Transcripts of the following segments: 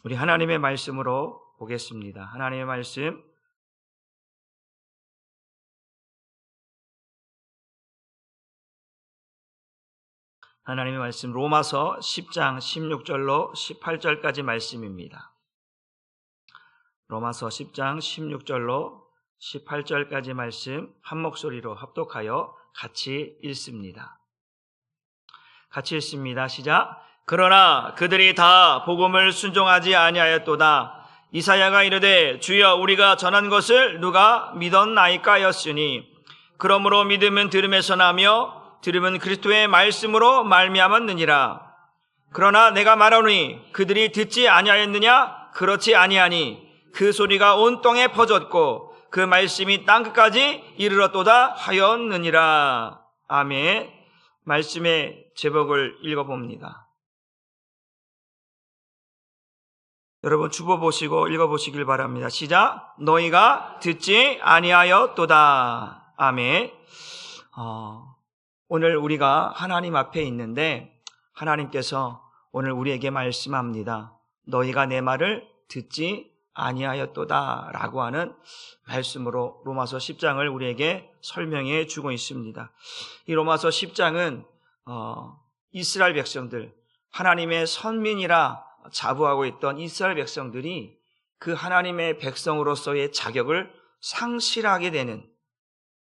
우리 하나님의 말씀으로 보겠습니다. 하나님의 말씀 로마서 10장 16절로 18절까지 말씀입니다. 로마서 10장 16절로 18절까지 말씀 한 목소리로 합독하여 같이 읽습니다. 같이 읽습니다. 시작. 그러나 그들이 다 복음을 순종하지 아니하였도다. 이사야가 이르되 주여 우리가 전한 것을 누가 믿었나이까였으니 그러므로 믿음은 들음에서 나며 들음은 그리스도의 말씀으로 말미암았느니라. 그러나 내가 말하노니 그들이 듣지 아니하였느냐? 그렇지 아니하니 그 소리가 온 땅에 퍼졌고 그 말씀이 땅끝까지 이르렀도다 하였느니라. 아멘. 말씀의 제목을 읽어봅니다. 여러분 주보보시고 읽어보시길 바랍니다. 시작. 너희가 듣지 아니하였도다. 아멘. 오늘 우리가 하나님 앞에 있는데 하나님께서 오늘 우리에게 말씀합니다. 너희가 내 말을 듣지 아니하였도다 라고 하는 말씀으로 로마서 10장을 우리에게 설명해 주고 있습니다. 이 로마서 10장은 이스라엘 백성들, 하나님의 선민이라 자부하고 있던 이스라엘 백성들이 그 하나님의 백성으로서의 자격을 상실하게 되는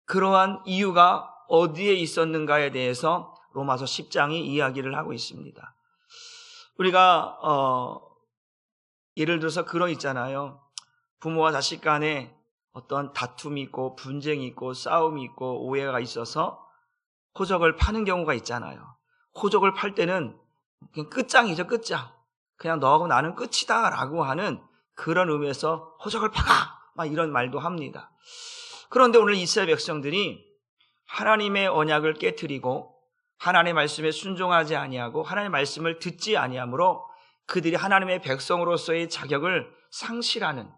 그러한 이유가 어디에 있었는가에 대해서 로마서 10장이 이야기를 하고 있습니다. 우리가 예를 들어서 그런 있잖아요. 부모와 자식 간에 어떤 다툼이 있고 분쟁이 있고 싸움이 있고 오해가 있어서 호적을 파는 경우가 있잖아요. 호적을 팔 때는 그냥 끝장이죠, 끝장. 그냥 너하고 나는 끝이다 라고 하는 그런 의미에서 호적을 파가! 막 이런 말도 합니다. 그런데 오늘 이스라엘 백성들이 하나님의 언약을 깨트리고 하나님의 말씀에 순종하지 아니하고 하나님의 말씀을 듣지 아니하므로 그들이 하나님의 백성으로서의 자격을 상실하는,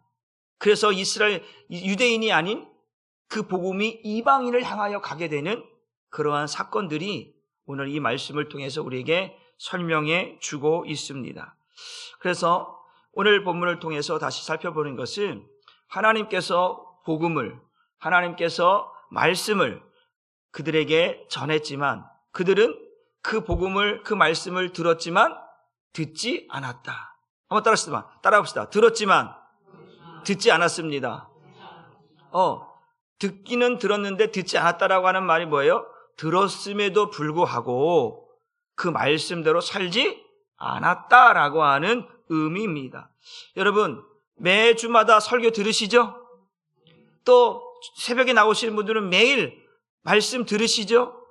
그래서 이스라엘 유대인이 아닌 그 복음이 이방인을 향하여 가게 되는 그러한 사건들이 오늘 이 말씀을 통해서 우리에게 설명해 주고 있습니다. 그래서 오늘 본문을 통해서 다시 살펴보는 것은 하나님께서 복음을, 하나님께서 말씀을 그들에게 전했지만 그들은 그 복음을, 그 말씀을 들었지만 듣지 않았다. 한번 따라합시다. 들었지만 듣지 않았습니다. 듣기는 들었는데 듣지 않았다라고 하는 말이 뭐예요? 들었음에도 불구하고 그 말씀대로 살지 않았다라고 하는 의미입니다. 여러분 매주마다 설교 들으시죠? 또 새벽에 나오시는 분들은 매일 말씀 들으시죠?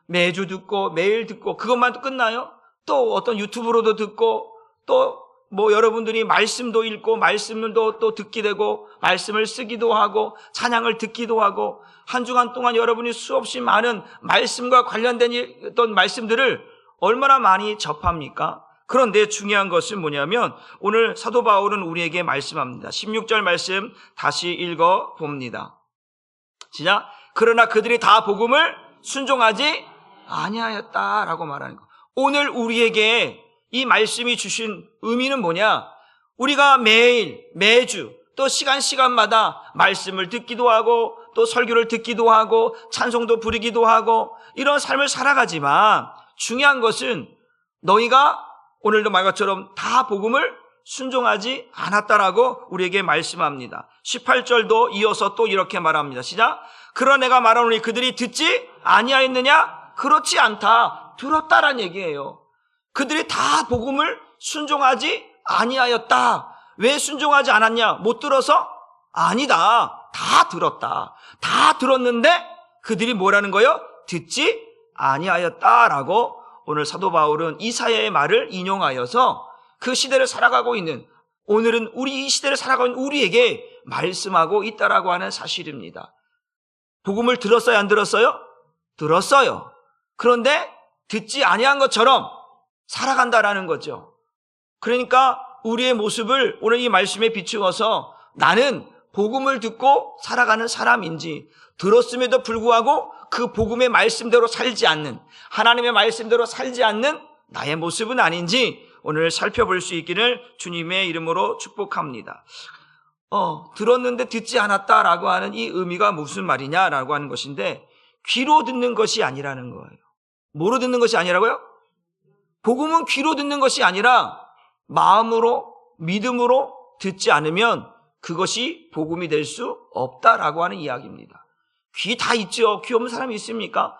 매주 듣고 매일 듣고 그것만 끝나요? 또 어떤 유튜브로도 듣고 또 뭐 여러분들이 말씀도 읽고 말씀도 또 듣게 되고 말씀을 쓰기도 하고 찬양을 듣기도 하고 한 주간 동안 여러분이 수없이 많은 말씀과 관련된 어떤 말씀들을 얼마나 많이 접합니까? 그런데 중요한 것은 뭐냐면 오늘 사도 바울은 우리에게 말씀합니다. 16절 말씀 다시 읽어봅니다. 시작. 그러나 그들이 다 복음을 순종하지 아니하였다라고 말하는 거. 오늘 우리에게 이 말씀이 주신 의미는 뭐냐? 우리가 매일, 매주, 또 시간마다 말씀을 듣기도 하고 또 설교를 듣기도 하고 찬송도 부르기도 하고 이런 삶을 살아가지만 중요한 것은 너희가 오늘도 말 것처럼 다 복음을 순종하지 않았다라고 우리에게 말씀합니다. 18절도 이어서 또 이렇게 말합니다. 시작. 그러나 내가 말하노니 그들이 듣지 아니하였느냐? 그렇지 않다. 들었다란 얘기예요. 그들이 다 복음을 순종하지 아니하였다. 왜 순종하지 않았냐? 못 들어서? 아니다. 다 들었다. 다 들었는데 그들이 뭐라는 거예요? 듣지 아니하였다라고 오늘 사도 바울은 이사야의 말을 인용하여서 그 시대를 살아가고 있는, 오늘은 우리 이 시대를 살아가고 있는 우리에게 말씀하고 있다라고 하는 사실입니다. 복음을 들었어요? 안 들었어요? 들었어요. 그런데 듣지 아니한 것처럼 살아간다라는 거죠. 그러니까 우리의 모습을 오늘 이 말씀에 비추어서 나는 복음을 듣고 살아가는 사람인지, 들었음에도 불구하고 그 복음의 말씀대로 살지 않는, 하나님의 말씀대로 살지 않는 나의 모습은 아닌지 오늘 살펴볼 수 있기를 주님의 이름으로 축복합니다. 들었는데 듣지 않았다라고 하는 이 의미가 무슨 말이냐라고 하는 것인데, 귀로 듣는 것이 아니라는 거예요. 뭐로 듣는 것이 아니라고요? 복음은 귀로 듣는 것이 아니라 마음으로, 믿음으로 듣지 않으면 그것이 복음이 될 수 없다라고 하는 이야기입니다. 귀 다 있죠. 귀 없는 사람이 있습니까?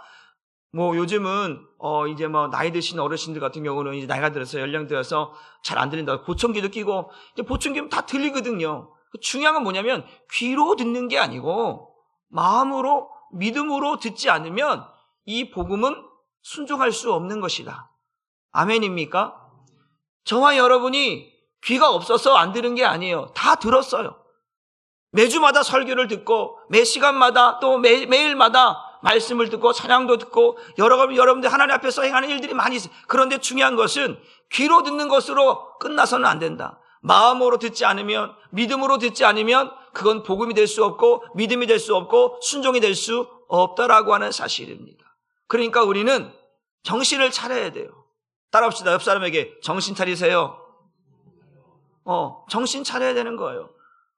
요즘은 이제 나이 드신 어르신들 같은 경우는 이제 나이가 들어서 연령 들어서 잘 안 들린다고 보청기도 끼고, 이제 보청기면 다 들리거든요. 중요한 건 뭐냐면 귀로 듣는 게 아니고 마음으로, 믿음으로 듣지 않으면 이 복음은 순종할 수 없는 것이다. 아멘입니까? 저와 여러분이 귀가 없어서 안 들은 게 아니에요. 다 들었어요. 매주마다 설교를 듣고 매 시간마다 또 매일마다 말씀을 듣고 찬양도 듣고 여러분들 하나님 앞에서 행하는 일들이 많이 있어요. 그런데 중요한 것은 귀로 듣는 것으로 끝나서는 안 된다. 마음으로 듣지 않으면, 믿음으로 듣지 않으면 그건 복음이 될 수 없고 믿음이 될 수 없고 순종이 될 수 없다라고 하는 사실입니다. 그러니까 우리는 정신을 차려야 돼요. 따라합시다. 옆 사람에게 정신 차리세요. 정신 차려야 되는 거예요.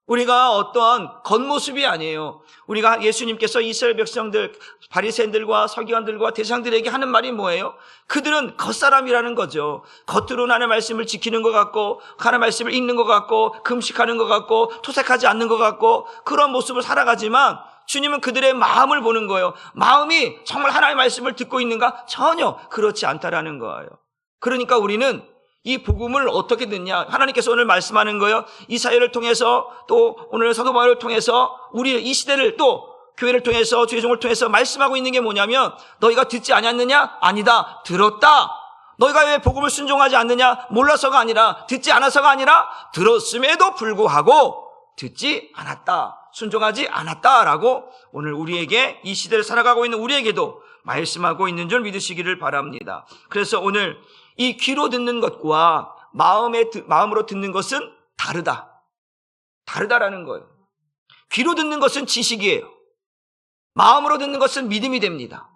우리가 어떠한 겉모습이 아니에요. 우리가 예수님께서 이스라엘 백성들, 바리새인들과 서기관들과 대상들에게 하는 말이 뭐예요? 그들은 겉사람이라는 거죠. 겉으로는 하나님의 말씀을 지키는 것 같고, 하나님의 말씀을 읽는 것 같고, 금식하는 것 같고, 토색하지 않는 것 같고, 그런 모습을 살아가지만 주님은 그들의 마음을 보는 거예요. 마음이 정말 하나님의 말씀을 듣고 있는가? 전혀 그렇지 않다라는 거예요. 그러니까 우리는 이 복음을 어떻게 듣냐? 하나님께서 오늘 말씀하는 거예요. 이사야를 통해서, 또 오늘 사도 바울을 통해서, 우리 이 시대를 또 교회를 통해서, 주의 종을 통해서 말씀하고 있는 게 뭐냐면, 너희가 듣지 않았느냐? 아니다. 들었다. 너희가 왜 복음을 순종하지 않느냐? 몰라서가 아니라, 듣지 않아서가 아니라 들었음에도 불구하고 듣지 않았다. 순종하지 않았다라고 오늘 우리에게, 이 시대를 살아가고 있는 우리에게도 말씀하고 있는 줄 믿으시기를 바랍니다. 그래서 오늘 이 귀로 듣는 것과 마음으로 듣는 것은 다르다라는 거예요. 귀로 듣는 것은 지식이에요. 마음으로 듣는 것은 믿음이 됩니다.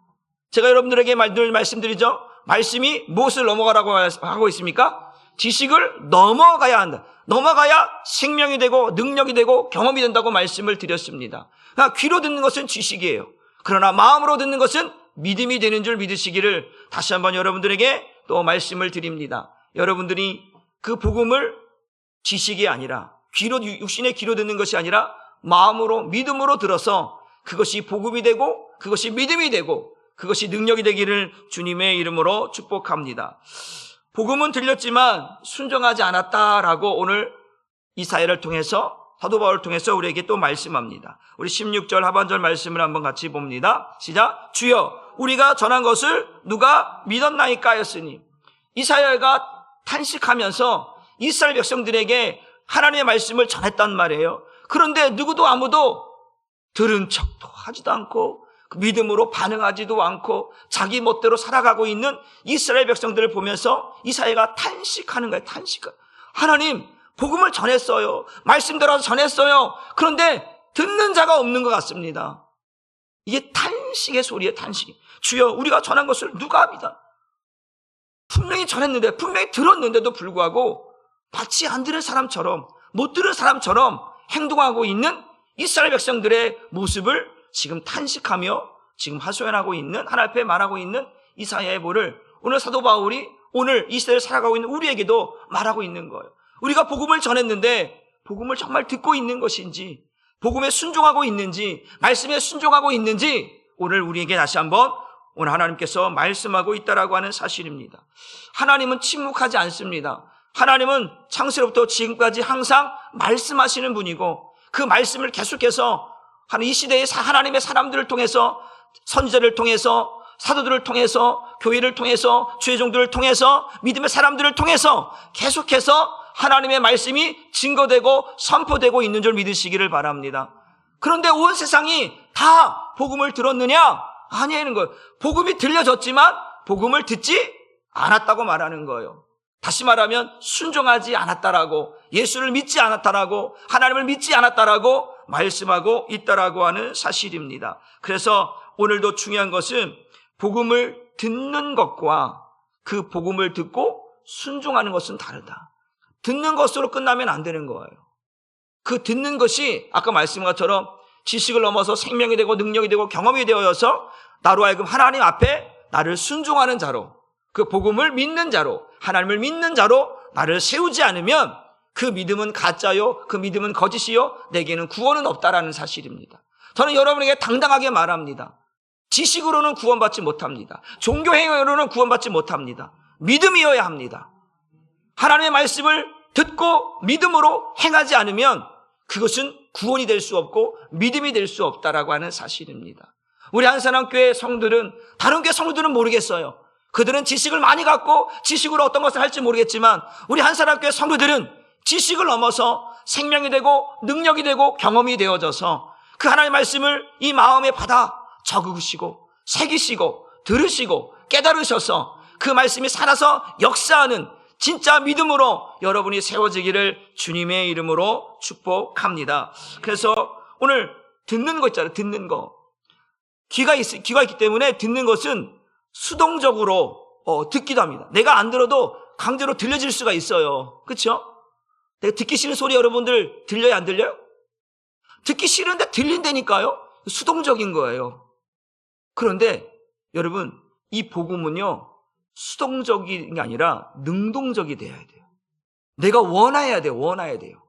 제가 여러분들에게 늘 말씀드리죠. 말씀이 무엇을 넘어가라고 하고 있습니까? 지식을 넘어가야 한다. 넘어가야 생명이 되고 능력이 되고 경험이 된다고 말씀을 드렸습니다. 그러니까 귀로 듣는 것은 지식이에요. 그러나 마음으로 듣는 것은 믿음이 되는 줄 믿으시기를 다시 한번 여러분들에게 또 말씀을 드립니다. 여러분들이 그 복음을 지식이 아니라 육신의 귀로 듣는 것이 아니라 마음으로, 믿음으로 들어서 그것이 복음이 되고 그것이 믿음이 되고 그것이 능력이 되기를 주님의 이름으로 축복합니다. 복음은 들렸지만 순종하지 않았다라고 오늘 이사야를 통해서, 사도 바울을 통해서 우리에게 또 말씀합니다. 우리 16절 하반절 말씀을 한번 같이 봅니다. 시작. 주여 우리가 전한 것을 누가 믿었나이까 하였으니, 이사야가 탄식하면서 이스라엘 백성들에게 하나님의 말씀을 전했단 말이에요. 그런데 누구도 아무도 들은 척도 하지도 않고 믿음으로 반응하지도 않고 자기 멋대로 살아가고 있는 이스라엘 백성들을 보면서 이사야가 탄식하는 거예요. 하나님, 복음을 전했어요. 말씀대로 전했어요. 그런데 듣는 자가 없는 것 같습니다. 이게 탄식의 소리예요. 탄식. 주여 우리가 전한 것을 누가 믿어? 분명히 전했는데, 분명히 들었는데도 불구하고 마치 안 들은 사람처럼, 못 들은 사람처럼 행동하고 있는 이스라엘 백성들의 모습을 지금 탄식하며 지금 하소연하고 있는, 하나님 앞에 말하고 있는 이사야의 보를 오늘 사도 바울이 오늘 이 시대를 살아가고 있는 우리에게도 말하고 있는 거예요. 우리가 복음을 전했는데 복음을 정말 듣고 있는 것인지, 복음에 순종하고 있는지, 말씀에 순종하고 있는지 오늘 우리에게 다시 한번 오늘 하나님께서 말씀하고 있다라고 하는 사실입니다. 하나님은 침묵하지 않습니다. 하나님은 창세로부터 지금까지 항상 말씀하시는 분이고 그 말씀을 계속해서 이 시대의 하나님의 사람들을 통해서, 선지자를 통해서, 사도들을 통해서, 교회를 통해서, 주의 종들을 통해서, 믿음의 사람들을 통해서 계속해서 하나님의 말씀이 증거되고 선포되고 있는 줄 믿으시기를 바랍니다. 그런데 온 세상이 다 복음을 들었느냐? 아니라는 거예요. 복음이 들려졌지만 복음을 듣지 않았다고 말하는 거예요. 다시 말하면 순종하지 않았다라고, 예수를 믿지 않았다라고, 하나님을 믿지 않았다라고 말씀하고 있다라고 하는 사실입니다. 그래서 오늘도 중요한 것은 복음을 듣는 것과 그 복음을 듣고 순종하는 것은 다르다. 듣는 것으로 끝나면 안 되는 거예요. 그 듣는 것이 아까 말씀한 것처럼 지식을 넘어서 생명이 되고 능력이 되고 경험이 되어서 나로 하여금 하나님 앞에 나를 순종하는 자로, 그 복음을 믿는 자로, 하나님을 믿는 자로 나를 세우지 않으면 그 믿음은 가짜요, 그 믿음은 거짓이요, 내게는 구원은 없다라는 사실입니다. 저는 여러분에게 당당하게 말합니다. 지식으로는 구원받지 못합니다. 종교 행위로는 구원받지 못합니다. 믿음이어야 합니다. 하나님의 말씀을 듣고 믿음으로 행하지 않으면 그것은 구원이 될 수 없고 믿음이 될 수 없다라고 하는 사실입니다. 우리 한사랑교회 성들은, 다른 교회 성들은 모르겠어요. 그들은 지식을 많이 갖고 지식으로 어떤 것을 할지 모르겠지만 우리 한사랑교회 성도들은 지식을 넘어서 생명이 되고 능력이 되고 경험이 되어져서 그 하나님의 말씀을 이 마음에 받아 적으시고 새기시고 들으시고 깨달으셔서 그 말씀이 살아서 역사하는 진짜 믿음으로 여러분이 세워지기를 주님의 이름으로 축복합니다. 그래서 오늘 듣는 거 있잖아요. 듣는 거. 귀가 있기 때문에 듣는 것은 수동적으로 듣기도 합니다. 내가 안 들어도 강제로 들려질 수가 있어요. 그렇죠? 내가 듣기 싫은 소리 여러분들 들려요, 안 들려요? 듣기 싫은데 들린다니까요. 수동적인 거예요. 그런데 여러분, 이 복음은요, 수동적인 게 아니라 능동적이 돼야 돼요. 내가 원해야 돼요. 원해야 돼요.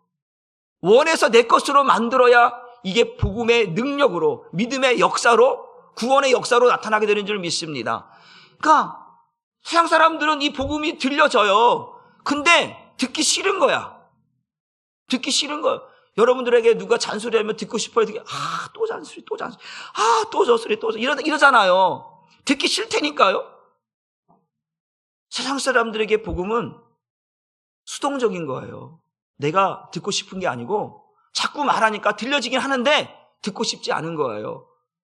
원해서 내 것으로 만들어야 이게 복음의 능력으로, 믿음의 역사로, 구원의 역사로 나타나게 되는 줄 믿습니다. 그러니까 세상 사람들은 이 복음이 들려져요. 근데 듣기 싫은 거야. 듣기 싫은 거야. 여러분들에게 누가 잔소리하면 듣고 싶어요. 또 잔소리, 또 잔소리. 또 저 소리, 또 저. 이러잖아요. 듣기 싫다니까요. 세상 사람들에게 복음은 수동적인 거예요. 내가 듣고 싶은 게 아니고 자꾸 말하니까 들려지긴 하는데 듣고 싶지 않은 거예요.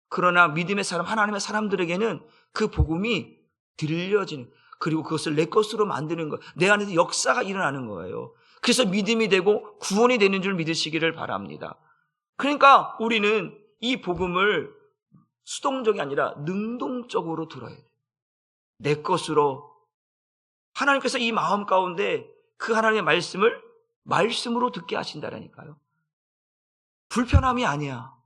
그러나 믿음의 사람, 하나님의 사람들에게는 그 복음이 들려지는, 그리고 그것을 내 것으로 만드는 거예요. 내 안에서 역사가 일어나는 거예요. 그래서 믿음이 되고 구원이 되는 줄 믿으시기를 바랍니다. 그러니까 우리는 이 복음을 수동적이 아니라 능동적으로 들어야 돼요. 내 것으로. 하나님께서 이 마음 가운데 그 하나님의 말씀을 말씀으로 듣게 하신다라니까요. 불편함이 아니야.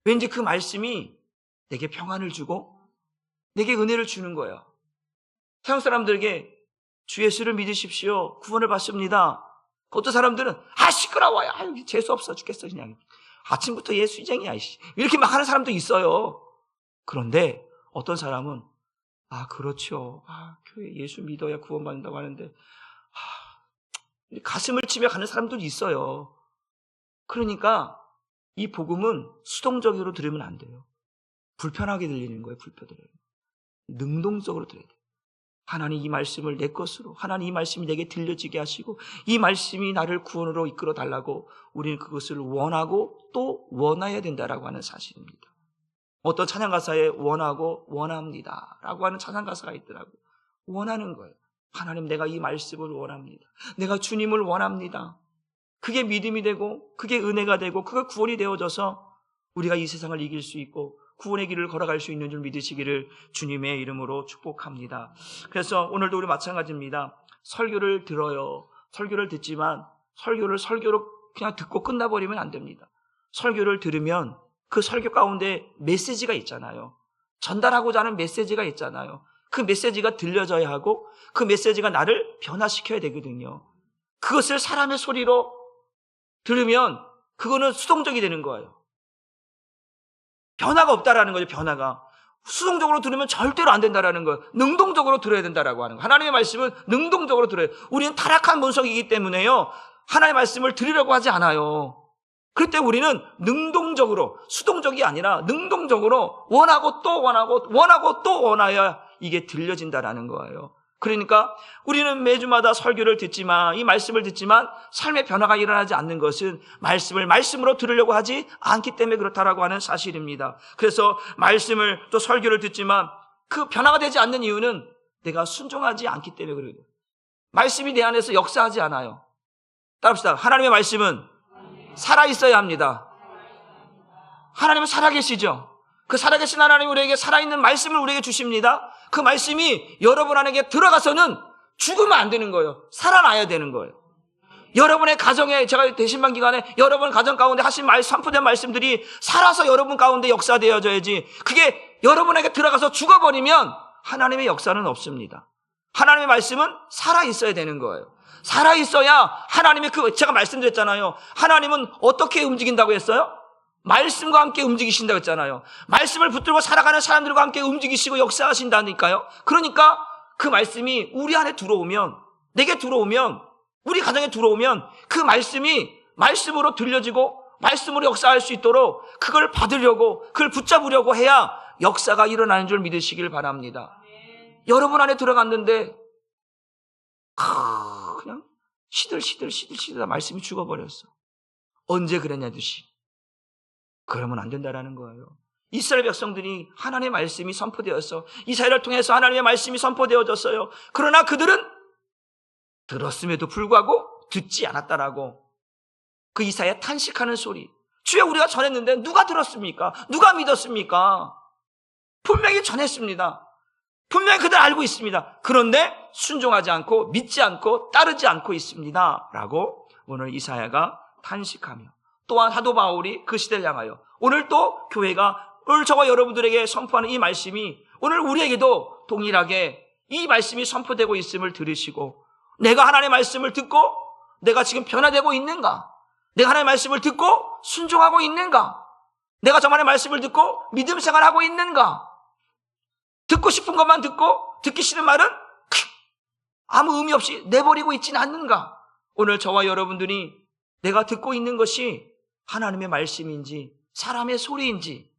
왠지 그 말씀이 내게 평안을 주고 내게 은혜를 주는 거야. 세상 사람들에게 주 예수를 믿으십시오. 구원을 받습니다. 어떤 사람들은 시끄러워요. 재수 없어 죽겠어 그냥. 아침부터 예수쟁이야. 이렇게 막 하는 사람도 있어요. 그런데 어떤 사람은 그렇죠. 교회 예수 믿어야 구원받는다고 하는데 가슴을 치며 가는 사람들도 있어요. 그러니까 이 복음은 수동적으로 들으면 안 돼요. 불편하게 들리는 거예요. 불편해요. 능동적으로 들어야 돼요. 하나님 이 말씀을 내 것으로, 하나님 이 말씀이 내게 들려지게 하시고 이 말씀이 나를 구원으로 이끌어 달라고 우리는 그것을 원하고 또 원해야 된다라고 하는 사실입니다. 어떤 찬양 가사에 원하고 원합니다 라고 하는 찬양 가사가 있더라고요. 원하는 거예요. 하나님, 내가 이 말씀을 원합니다. 내가 주님을 원합니다. 그게 믿음이 되고 그게 은혜가 되고 그게 구원이 되어져서 우리가 이 세상을 이길 수 있고 구원의 길을 걸어갈 수 있는 줄 믿으시기를 주님의 이름으로 축복합니다. 그래서 오늘도 우리 마찬가지입니다. 설교를 들어요. 설교를 듣지만 설교로 그냥 듣고 끝나버리면 안 됩니다. 설교를 들으면 그 설교 가운데 메시지가 있잖아요. 전달하고자 하는 메시지가 있잖아요. 그 메시지가 들려져야 하고 그 메시지가 나를 변화시켜야 되거든요. 그것을 사람의 소리로 들으면 그거는 수동적이 되는 거예요. 변화가 없다라는 거죠. 변화가. 수동적으로 들으면 절대로 안 된다라는 거예요. 능동적으로 들어야 된다라고 하는 거예요. 하나님의 말씀은 능동적으로 들어야 돼요. 우리는 타락한 문석이기 때문에요. 하나님의 말씀을 들으려고 하지 않아요. 그럴 때 우리는 능동적으로, 수동적이 아니라 능동적으로 원하고 또 원하고 원하고 또 원하여 이게 들려진다라는 거예요. 그러니까 우리는 매주마다 설교를 듣지만, 이 말씀을 듣지만 삶의 변화가 일어나지 않는 것은 말씀을 말씀으로 들으려고 하지 않기 때문에 그렇다라고 하는 사실입니다. 그래서 말씀을 또 설교를 듣지만 그 변화가 되지 않는 이유는 내가 순종하지 않기 때문에 그래요. 말씀이 내 안에서 역사하지 않아요. 따라합시다. 하나님의 말씀은 살아있어야 합니다. 하나님은 살아계시죠. 그 살아계신 하나님이 우리에게 살아있는 말씀을 우리에게 주십니다. 그 말씀이 여러분 안에게 들어가서는 죽으면 안 되는 거예요. 살아나야 되는 거예요. 여러분의 가정에, 제가 대신반 기간에 여러분 가정 가운데 하신 선포된 말씀들이 살아서 여러분 가운데 역사되어져야지, 그게 여러분에게 들어가서 죽어버리면 하나님의 역사는 없습니다. 하나님의 말씀은 살아있어야 되는 거예요. 살아있어야 하나님의 제가 말씀드렸잖아요. 하나님은 어떻게 움직인다고 했어요? 말씀과 함께 움직이신다고 했잖아요. 말씀을 붙들고 살아가는 사람들과 함께 움직이시고 역사하신다니까요. 그러니까 그 말씀이 우리 안에 들어오면, 내게 들어오면, 우리 가정에 들어오면 그 말씀이 말씀으로 들려지고 말씀으로 역사할 수 있도록 그걸 받으려고, 그걸 붙잡으려고 해야 역사가 일어나는 줄 믿으시길 바랍니다. 여러분 안에 들어갔는데 그냥 시들시들 말씀이 죽어버렸어. 언제 그랬냐 듯이. 그러면 안 된다라는 거예요. 이스라엘 백성들이 하나님의 말씀이 선포되었어. 이사야를 통해서 하나님의 말씀이 선포되어졌어요. 그러나 그들은 들었음에도 불구하고 듣지 않았다라고, 그 이사야 탄식하는 소리. 주여, 우리가 전했는데 누가 들었습니까? 누가 믿었습니까? 분명히 전했습니다. 분명히 그들 알고 있습니다. 그런데 순종하지 않고 믿지 않고 따르지 않고 있습니다 라고 오늘 이사야가 탄식하며, 또한 사도 바울이 그 시대를 향하여 오늘 또 교회가, 오늘 저와 여러분들에게 선포하는 이 말씀이 오늘 우리에게도 동일하게 이 말씀이 선포되고 있음을 들으시고, 내가 하나님의 말씀을 듣고 내가 지금 변화되고 있는가? 내가 하나님의 말씀을 듣고 순종하고 있는가? 내가 저만의 말씀을 듣고 믿음 생활하고 있는가? 듣고 싶은 것만 듣고 듣기 싫은 말은 아무 의미 없이 내버리고 있지는 않는가? 오늘 저와 여러분들이 내가 듣고 있는 것이 하나님의 말씀인지 사람의 소리인지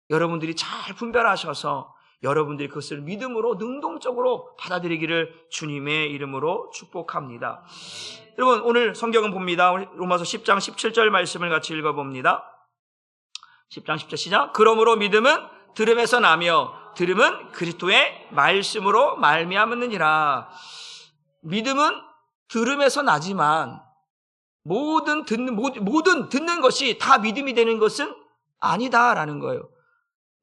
여러분들이 잘 분별하셔서 여러분들이 그것을 믿음으로 능동적으로 받아들이기를 주님의 이름으로 축복합니다. 여러분, 오늘 성경은 봅니다. 로마서 10장 17절 말씀을 같이 읽어봅니다. 10장 10절 시작. 그러므로 믿음은 들음에서 나며 들음은 그리스도의 말씀으로 말미암느니라. 믿음은 들음에서 나지만 모든 듣는 것이 다 믿음이 되는 것은 아니다라는 거예요.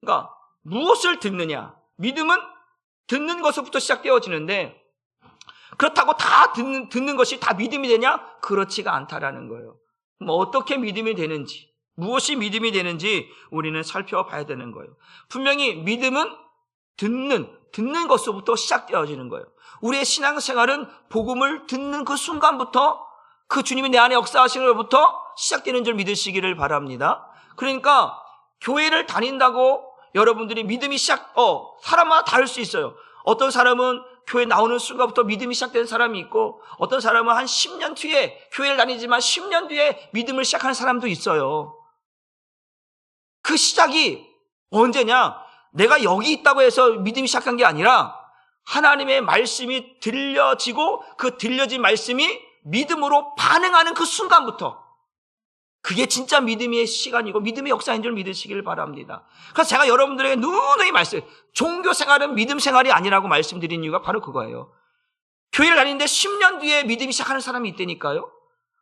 그러니까 무엇을 듣느냐? 믿음은 듣는 것부터 시작되어지는데, 그렇다고 다 듣는 것이 다 믿음이 되냐? 그렇지가 않다라는 거예요. 어떻게 믿음이 되는지, 무엇이 믿음이 되는지 우리는 살펴봐야 되는 거예요. 분명히 믿음은 듣는 것부터 시작되어지는 거예요. 우리의 신앙생활은 복음을 듣는 그 순간부터, 그 주님이 내 안에 역사하시는 것부터 시작되는 줄 믿으시기를 바랍니다. 그러니까 교회를 다닌다고 여러분들이 믿음이 사람마다 다를 수 있어요. 어떤 사람은 교회 나오는 순간부터 믿음이 시작되는 사람이 있고, 어떤 사람은 한 10년 뒤에 교회를 다니지만 10년 뒤에 믿음을 시작하는 사람도 있어요. 그 시작이 언제냐? 내가 여기 있다고 해서 믿음이 시작한 게 아니라 하나님의 말씀이 들려지고 그 들려진 말씀이 믿음으로 반응하는 그 순간부터, 그게 진짜 믿음의 시간이고 믿음의 역사인 줄 믿으시길 바랍니다. 그래서 제가 여러분들에게 누누이 종교 생활은 믿음 생활이 아니라고 말씀드린 이유가 바로 그거예요. 교회를 다니는데 10년 뒤에 믿음이 시작하는 사람이 있다니까요.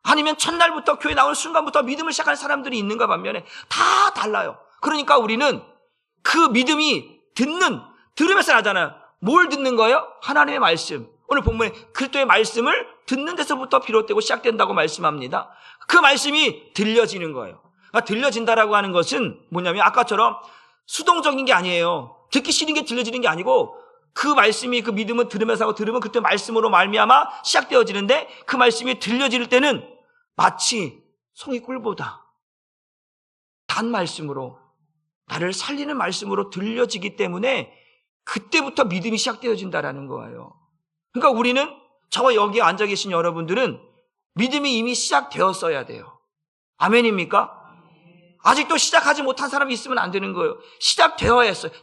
아니면 첫날부터 교회 나오는 순간부터 믿음을 시작하는 사람들이 있는가 반면에 다 달라요. 그러니까 우리는 그 믿음이 들으면서 나잖아요. 뭘 듣는 거예요? 하나님의 말씀. 오늘 본문에 그리스도의 말씀을 듣는 데서부터 비롯되고 시작된다고 말씀합니다. 그 말씀이 들려지는 거예요. 그러니까 들려진다라고 하는 것은 뭐냐면 아까처럼 수동적인 게 아니에요. 듣기 싫은 게 들려지는 게 아니고, 그 말씀이, 그 믿음은 들으면서 하고 들으면 그때 말씀으로 말미암아 시작되어지는데, 그 말씀이 들려질 때는 마치 송이 꿀보다 단 말씀으로, 나를 살리는 말씀으로 들려지기 때문에 그때부터 믿음이 시작되어진다라는 거예요. 그러니까 우리는, 저와 여기 앉아 계신 여러분들은 믿음이 이미 시작되었어야 돼요. 아멘입니까? 아직도 시작하지 못한 사람이 있으면 안 되는 거예요.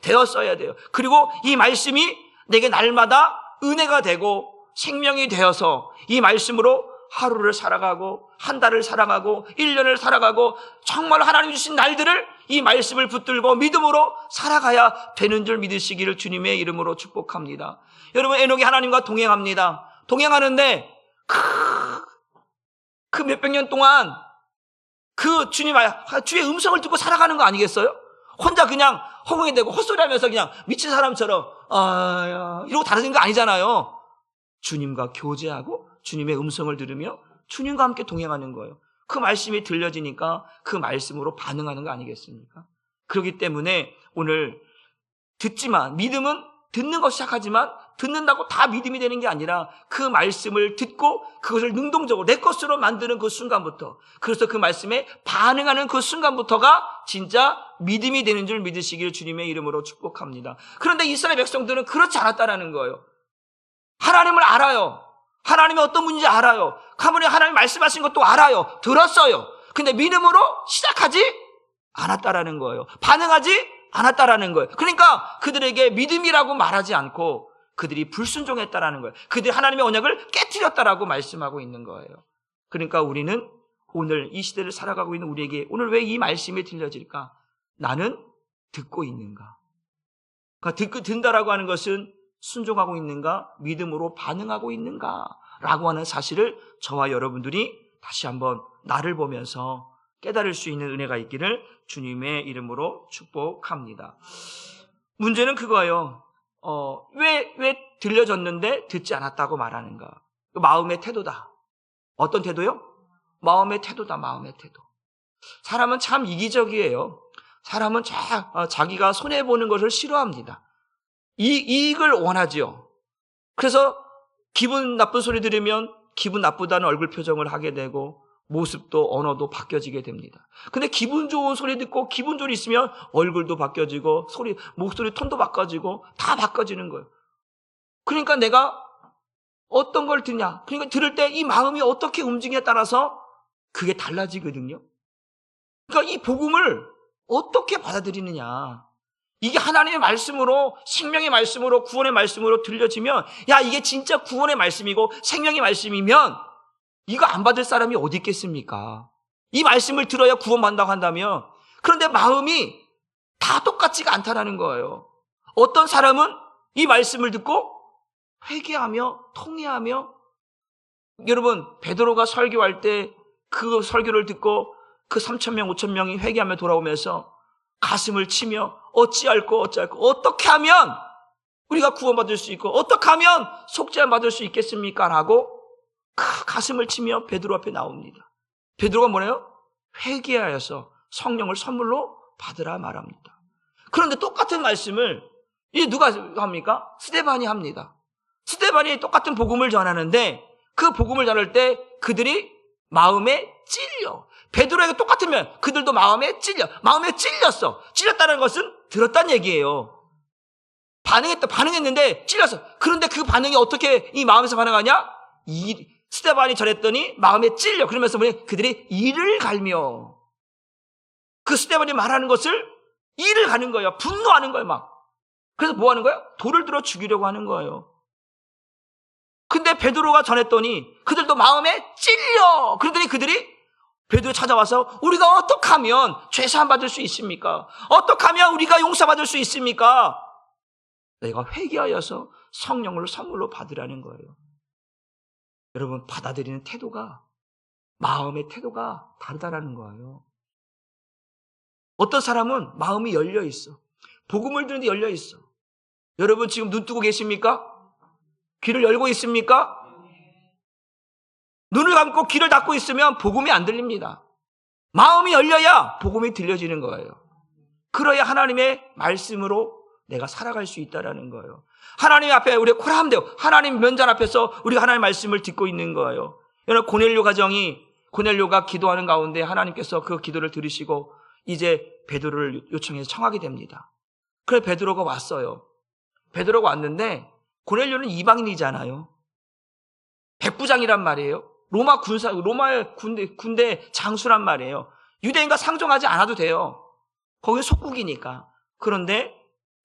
되었어야 돼요. 그리고 이 말씀이 내게 날마다 은혜가 되고 생명이 되어서 이 말씀으로 하루를 살아가고 한 달을 살아가고 1년을 살아가고 정말 하나님 주신 날들을 이 말씀을 붙들고 믿음으로 살아가야 되는 줄 믿으시기를 주님의 이름으로 축복합니다. 여러분, 에녹이 하나님과 동행합니다. 동행하는데 그 몇백 년 동안 그 주의 음성을 듣고 살아가는 거 아니겠어요? 혼자 그냥 허공에 대고 헛소리하면서 그냥 미친 사람처럼 이러고 다니는 거 아니잖아요. 주님과 교제하고 주님의 음성을 들으며 주님과 함께 동행하는 거예요. 그 말씀이 들려지니까 그 말씀으로 반응하는 거 아니겠습니까? 그렇기 때문에 오늘 듣지만, 믿음은 듣는 것 시작하지만 듣는다고 다 믿음이 되는 게 아니라 그 말씀을 듣고 그것을 능동적으로 내 것으로 만드는 그 순간부터, 그래서 그 말씀에 반응하는 그 순간부터가 진짜 믿음이 되는 줄 믿으시길 주님의 이름으로 축복합니다. 그런데 이스라엘 백성들은 그렇지 않았다라는 거예요. 하나님을 알아요. 하나님이 어떤 분인지 알아요. 가문에 하나님 말씀하신 것도 알아요. 들었어요. 근데 믿음으로 시작하지 않았다라는 거예요. 반응하지 않았다라는 거예요. 그러니까 그들에게 믿음이라고 말하지 않고 그들이 불순종했다라는 거예요. 그들이 하나님의 언약을 깨트렸다라고 말씀하고 있는 거예요. 그러니까 우리는 오늘 이 시대를 살아가고 있는 우리에게 오늘 왜 이 말씀이 들려질까? 나는 듣고 있는가? 그러니까 듣는다라고 하는 것은 순종하고 있는가? 믿음으로 반응하고 있는가? 라고 하는 사실을 저와 여러분들이 다시 한번 나를 보면서 깨달을 수 있는 은혜가 있기를 주님의 이름으로 축복합니다. 문제는 그거예요. 왜 들려졌는데 듣지 않았다고 말하는가? 마음의 태도다. 어떤 태도요? 마음의 태도다. 마음의 태도. 사람은 참 이기적이에요. 사람은 자기가 손해보는 것을 싫어합니다. 이익을 원하지요. 그래서 기분 나쁜 소리 들으면 기분 나쁘다는 얼굴 표정을 하게 되고 모습도 언어도 바뀌어지게 됩니다. 근데 기분 좋은 소리 듣고 기분 좋이 있으면 얼굴도 바뀌어지고 목소리 톤도 바꿔지고 다 바꿔지는 거예요. 그러니까 내가 어떤 걸 듣냐, 그러니까 들을 때 이 마음이 어떻게 움직이냐에 따라서 그게 달라지거든요. 그러니까 이 복음을 어떻게 받아들이느냐, 이게 하나님의 말씀으로, 생명의 말씀으로, 구원의 말씀으로 들려지면, 야, 이게 진짜 구원의 말씀이고 생명의 말씀이면 이거 안 받을 사람이 어디 있겠습니까? 이 말씀을 들어야 구원받는다고 한다면. 그런데 마음이 다 똑같지가 않다라는 거예요. 어떤 사람은 이 말씀을 듣고 회개하며 통회하며, 여러분 베드로가 설교할 때 그 설교를 듣고 그 3,000명 5,000명이 회개하며 돌아오면서 가슴을 치며 어찌할꼬 어떻게 하면 우리가 구원받을 수 있고 어떻게 하면 속죄함 받을 수 있겠습니까? 라고 가슴을 치며 베드로 앞에 나옵니다. 베드로가 뭐래요? 회개하여서 성령을 선물로 받으라 말합니다. 그런데 똑같은 말씀을 이 누가 합니까? 스데반이 합니다. 스데반이 똑같은 복음을 전하는데 그 복음을 전할 때 그들이 마음에 찔려. 베드로에게 똑같으면 그들도 마음에 찔렸어. 찔렸다는 것은 들었다는 얘기예요. 반응했는데 찔렸어. 그런데 그 반응이 어떻게 이 마음에서 반응하냐? 스데반이 전했더니 마음에 찔려. 그러면서 그들이 이를 갈며, 그 스데반이 말하는 것을 이를 가는 거예요. 분노하는 거예요, 막. 그래서 뭐 하는 거예요? 돌을 들어 죽이려고 하는 거예요. 근데 베드로가 전했더니 그들도 마음에 찔려. 그러더니 그들이 베드로 찾아와서 우리가 어떻게 하면 죄사함 받을 수 있습니까? 어떻게 하면 우리가 용서받을 수 있습니까? 내가 회개하여서 성령을 선물로 받으라는 거예요. 여러분, 받아들이는 태도가, 마음의 태도가 다르다라는 거예요. 어떤 사람은 마음이 열려 있어. 복음을 듣는데 열려 있어. 여러분 지금 눈 뜨고 계십니까? 귀를 열고 있습니까? 눈을 감고 귀를 닫고 있으면 복음이 안 들립니다. 마음이 열려야 복음이 들려지는 거예요. 그래야 하나님의 말씀으로 내가 살아갈 수 있다라는 거예요. 하나님 앞에 우리가 고라하면 돼요. 하나님 면전 앞에서 우리가 하나님의 말씀을 듣고 있는 거예요. 여러분, 고넬료가 기도하는 가운데 하나님께서 그 기도를 들으시고 이제 베드로를 요청해서 청하게 됩니다. 그래 베드로가 왔어요. 베드로가 왔는데 고넬료는 이방인이잖아요. 백부장이란 말이에요. 로마의 군대 장수란 말이에요. 유대인과 상종하지 않아도 돼요. 거기는 속국이니까. 그런데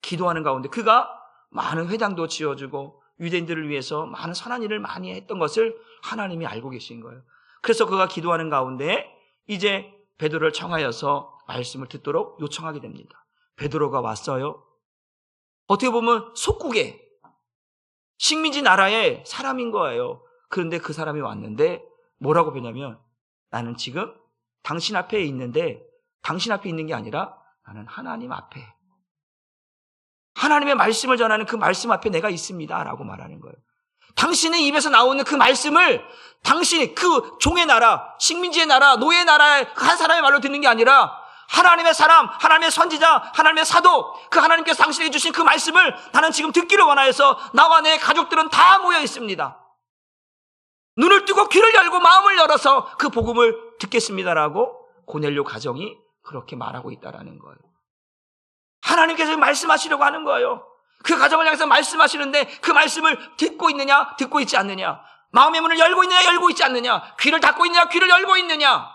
기도하는 가운데 그가 많은 회당도 지어주고 유대인들을 위해서 많은 선한 일을 많이 했던 것을 하나님이 알고 계신 거예요. 그래서 그가 기도하는 가운데 이제 베드로를 청하여서 말씀을 듣도록 요청하게 됩니다. 베드로가 왔어요. 어떻게 보면 속국의 식민지 나라의 사람인 거예요. 그런데 그 사람이 왔는데 뭐라고 배냐면, 나는 지금 당신 앞에 있는데 당신 앞에 있는 게 아니라 나는 하나님 앞에, 하나님의 말씀을 전하는 그 말씀 앞에 내가 있습니다 라고 말하는 거예요. 당신의 입에서 나오는 그 말씀을 당신이 그 종의 나라, 식민지의 나라, 노예의 나라의 한 사람의 말로 듣는 게 아니라 하나님의 사람, 하나님의 선지자, 하나님의 사도, 그 하나님께서 당신에게 주신 그 말씀을 나는 지금 듣기를 원하여서 나와 내 가족들은 다 모여 있습니다. 눈을 뜨고 귀를 열고 마음을 열어서 그 복음을 듣겠습니다라고 고넬료 가정이 그렇게 말하고 있다라는 거예요. 하나님께서 말씀하시려고 하는 거예요. 그 가정을 향해서 말씀하시는데 그 말씀을 듣고 있느냐, 듣고 있지 않느냐, 마음의 문을 열고 있느냐, 열고 있지 않느냐, 귀를 닫고 있느냐, 귀를 열고 있느냐,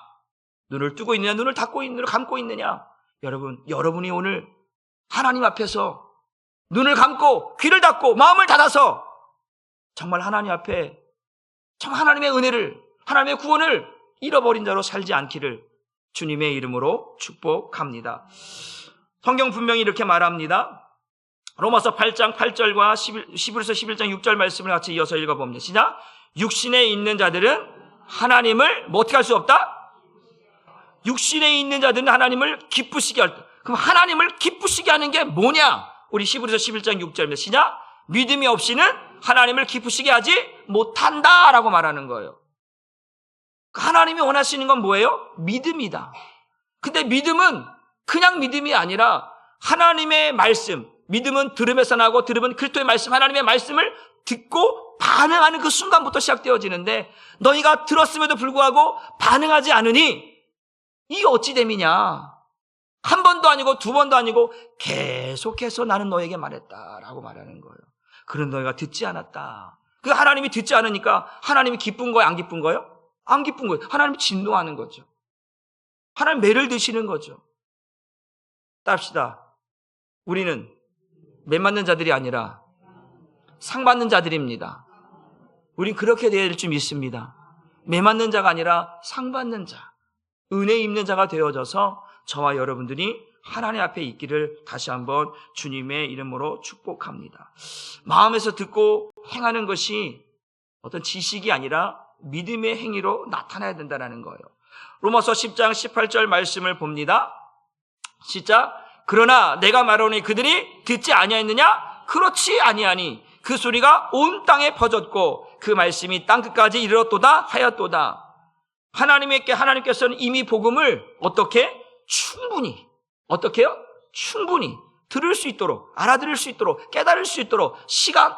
눈을 뜨고 있느냐, 눈을 닫고 있느냐, 감고 있느냐. 여러분이 오늘 하나님 앞에서 눈을 감고 귀를 닫고 마음을 닫아서 정말 하나님 앞에 정말 하나님의 은혜를, 하나님의 구원을 잃어버린 자로 살지 않기를 주님의 이름으로 축복합니다. 성경 분명히 이렇게 말합니다. 로마서 8장 8절과 11에서 11장 6절 말씀을 같이 이어서 읽어봅니다. 시작. 육신에 있는 자들은 하나님을 어떻게 할 수 없다? 육신에 있는 자들은 하나님을 기쁘시게 할 때. 그럼 하나님을 기쁘시게 하는 게 뭐냐? 우리 11에서 11장 6절입니다. 시작. 믿음이 없이는 하나님을 기쁘시게 하지 못한다라고 말하는 거예요. 하나님이 원하시는 건 뭐예요? 믿음이다. 근데 믿음은 그냥 믿음이 아니라 하나님의 말씀, 믿음은 들음에서 나고 들음은 그리스도의 말씀, 하나님의 말씀을 듣고 반응하는 그 순간부터 시작되어지는데 너희가 들었음에도 불구하고 반응하지 않으니 이게 어찌 됨이냐? 한 번도 아니고 두 번도 아니고 계속해서 나는 너에게 말했다라고 말하는 거예요. 그런 너희가 듣지 않았다. 그 하나님이 듣지 않으니까 하나님이 기쁜 거예요? 안 기쁜 거예요? 안 기쁜 거예요. 하나님이 진노하는 거죠. 하나님 매를 드시는 거죠. 따릅시다. 우리는 매 맞는 자들이 아니라 상 받는 자들입니다. 우린 그렇게 되어야 될 줄 믿습니다. 매 맞는 자가 아니라 상 받는 자, 은혜 입는 자가 되어져서 저와 여러분들이 하나님 앞에 있기를 다시 한번 주님의 이름으로 축복합니다. 마음에서 듣고 행하는 것이 어떤 지식이 아니라 믿음의 행위로 나타나야 된다는 거예요. 로마서 10장 18절 말씀을 봅니다. 시작. 그러나 내가 말하노니 그들이 듣지 아니하였느냐? 그렇지 아니하니 그 소리가 온 땅에 퍼졌고 그 말씀이 땅끝까지 이르렀도다 하였도다. 하나님께서는 이미 복음을 어떻게? 어떻게요? 충분히 들을 수 있도록, 알아들을 수 있도록, 깨달을 수 있도록 시간,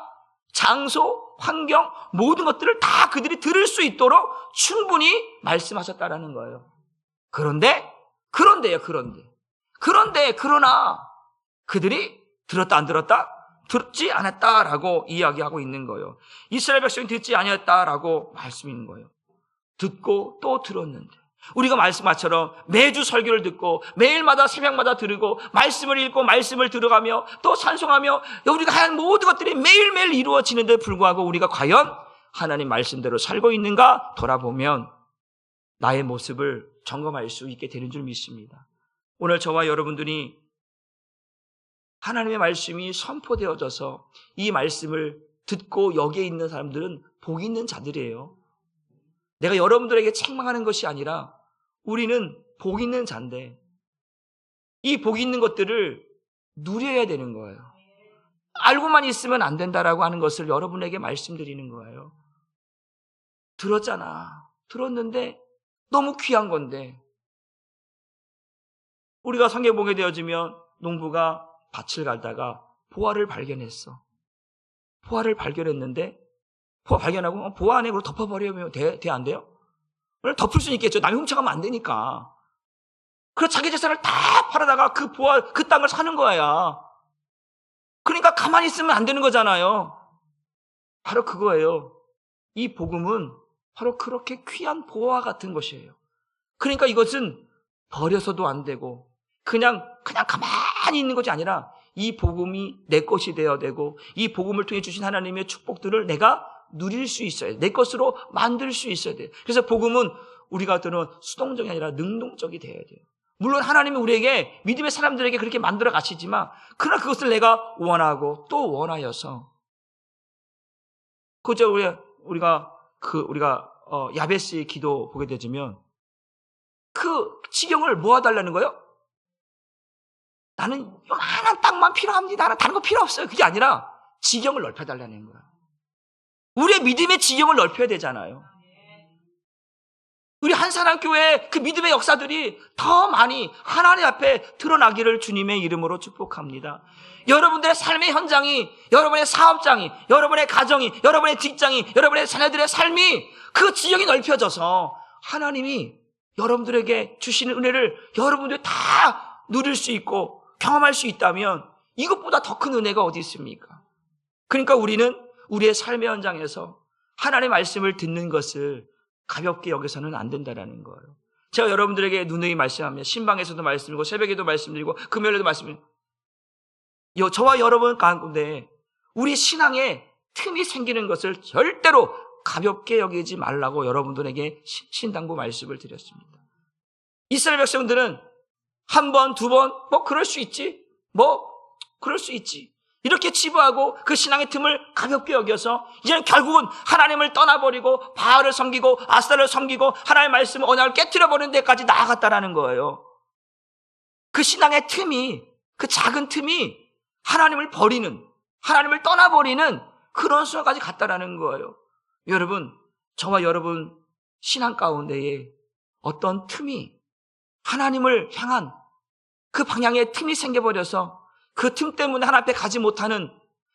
장소, 환경 모든 것들을 다 그들이 들을 수 있도록 충분히 말씀하셨다라는 거예요. 그러나 그들이 들었다 안 들었다? 듣지 않았다라고 이야기하고 있는 거예요. 이스라엘 백성이 듣지 아니었다라고 말씀인 거예요. 듣고 또 들었는데 우리가 말씀처럼 매주 설교를 듣고 매일마다 새벽마다 들으고 말씀을 읽고 말씀을 들어가며 또 찬송하며 우리가 하는 모든 것들이 매일매일 이루어지는데 불구하고 우리가 과연 하나님 말씀대로 살고 있는가 돌아보면 나의 모습을 점검할 수 있게 되는 줄 믿습니다. 오늘 저와 여러분들이 하나님의 말씀이 선포되어져서 이 말씀을 듣고 여기에 있는 사람들은 복 있는 자들이에요. 내가 여러분들에게 책망하는 것이 아니라 우리는 복 있는 자인데 이 복 있는 것들을 누려야 되는 거예요. 알고만 있으면 안 된다라고 하는 것을 여러분에게 말씀드리는 거예요. 들었는데 너무 귀한 건데 우리가 성경 보게 되어지면 농부가 밭을 갈다가 보화를 발견했어. 보화를 발견했는데 보화 발견하고 보화 안에 그걸 덮어버리면 돼 안 돼요? 덮을 수는 있겠죠. 남이 훔쳐가면 안 되니까. 그래서 자기 재산을 다 팔아다가 그 보화 그 땅을 사는 거야. 그러니까 가만히 있으면 안 되는 거잖아요. 바로 그거예요. 이 복음은 바로 그렇게 귀한 보화 같은 것이에요. 그러니까 이것은 버려서도 안 되고 그냥 가만히 있는 것이 아니라 이 복음이 내 것이 되어야 되고 이 복음을 통해 주신 하나님의 축복들을 내가 누릴 수 있어야 돼. 내 것으로 만들 수 있어야 돼. 그래서 복음은 우리가 들은 수동적이 아니라 능동적이 되어야 돼요. 물론 하나님이 우리에게 믿음의 사람들에게 그렇게 만들어 가시지만 그러나 그것을 내가 원하고 또 원하여서 그저 우리가 야베스의 기도 보게 되지면 그 지경을 모아달라는 거예요. 나는 요만한 땅만 필요합니다. 나는 다른 거 필요 없어요. 그게 아니라 지경을 넓혀달라는 거야. 우리의 믿음의 지경을 넓혀야 되잖아요. 우리 한사랑교회 그 믿음의 역사들이 더 많이 하나님 앞에 드러나기를 주님의 이름으로 축복합니다. 여러분들의 삶의 현장이, 여러분의 사업장이, 여러분의 가정이, 여러분의 직장이, 여러분의 자녀들의 삶이 그 지경이 넓혀져서 하나님이 여러분들에게 주시는 은혜를 여러분들이 다 누릴 수 있고 경험할 수 있다면 이것보다 더 큰 은혜가 어디 있습니까? 그러니까 우리는 우리의 삶의 현장에서 하나님의 말씀을 듣는 것을 가볍게 여기서는 안 된다라는 거예요. 제가 여러분들에게 누누이 말씀하며 신방에서도 말씀드리고 새벽에도 말씀드리고 금요일에도 말씀드리고 저와 여러분 가운데 우리 신앙에 틈이 생기는 것을 절대로 가볍게 여기지 말라고 여러분들에게 신당부 말씀을 드렸습니다. 이스라엘 백성들은 한 번, 두 번, 그럴 수 있지. 그럴 수 있지. 이렇게 치부하고 그 신앙의 틈을 가볍게 여겨서 이제는 결국은 하나님을 떠나버리고 바알을 섬기고 아스타를 섬기고 하나님의 말씀 언약을 깨트려버리는 데까지 나아갔다라는 거예요. 그 신앙의 틈이, 그 작은 틈이 하나님을 버리는, 하나님을 떠나버리는 그런 수준까지 갔다라는 거예요. 여러분, 저와 여러분 신앙 가운데에 어떤 틈이 하나님을 향한 그 방향에 틈이 생겨버려서 그 틈 때문에 하나님 앞에 가지 못하는,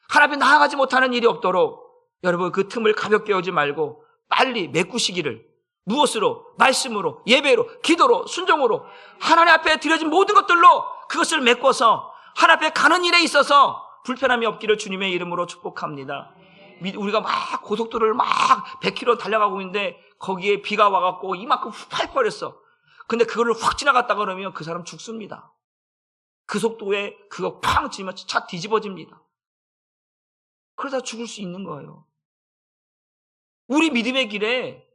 하나님 앞에 나아가지 못하는 일이 없도록 여러분 그 틈을 가볍게 여지 말고 빨리 메꾸시기를, 무엇으로? 말씀으로, 예배로, 기도로, 순종으로 하나님 앞에 드려진 모든 것들로 그것을 메꿔서 하나님 앞에 가는 일에 있어서 불편함이 없기를 주님의 이름으로 축복합니다. 우리가 막 고속도로를 막 100km 달려가고 있는데 거기에 비가 와갖고 이만큼 훅 파버렸어. 근데 그거를 확 지나갔다 그러면 그 사람 죽습니다. 그 속도에 그거 팡 치면 차 뒤집어집니다. 그러다 죽을 수 있는 거예요. 우리 믿음의 길에